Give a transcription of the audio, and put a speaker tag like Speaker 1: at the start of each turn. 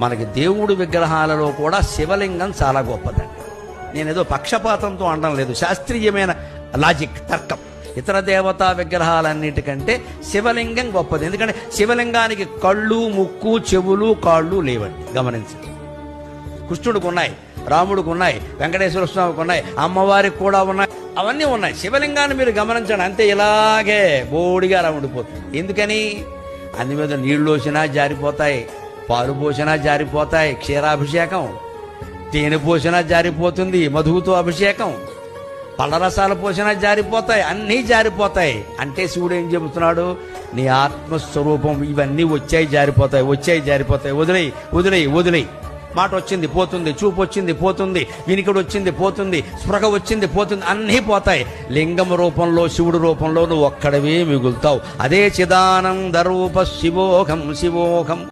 Speaker 1: మనకి దేవుడి విగ్రహాలలో కూడా శివలింగం చాలా గొప్పదండి. నేనేదో పక్షపాతంతో అనడం లేదు, శాస్త్రీయమైన లాజిక్, తర్కం. ఇతర దేవతా విగ్రహాలన్నిటికంటే శివలింగం గొప్పది. ఎందుకంటే శివలింగానికి కళ్ళు, ముక్కు, చెవులు, కాళ్ళు లేవండి. గమనించండి. కృష్ణుడికి ఉన్నాయి, రాముడికి ఉన్నాయి, వెంకటేశ్వర స్వామికి ఉన్నాయి, అమ్మవారికి కూడా ఉన్నాయి, అవన్నీ ఉన్నాయి. శివలింగాన్ని మీరు గమనించండి, అంతే ఇలాగే బోడిగా అలా ఉండిపోతుంది. ఎందుకని? అందు మీద నీళ్లు పోసినా జారిపోతాయి, పాలు పోసినా జారిపోతాయి, క్షీరాభిషేకం, తేనె పోసినా జారిపోతుంది, మధువుతో అభిషేకం, పళ్ళరసాలు పోసినా జారిపోతాయి, అన్నీ జారిపోతాయి. అంటే శివుడు ఏం చెబుతున్నాడు? నీ ఆత్మస్వరూపం ఇవన్నీ వచ్చాయి జారిపోతాయి, వచ్చాయి జారిపోతాయి, వదిలేయి వదిలేయి వదిలేయి. మాట వచ్చింది పోతుంది, చూపు వచ్చింది పోతుంది, వినికిడి వచ్చింది పోతుంది, స్పృహ వచ్చింది పోతుంది, అన్నీ పోతాయి. లింగం రూపంలో, శివుడు రూపంలో నువ్వు ఒక్కడవే మిగులుతావు. అదే చిదానంద రూప శివోహం శివోహం.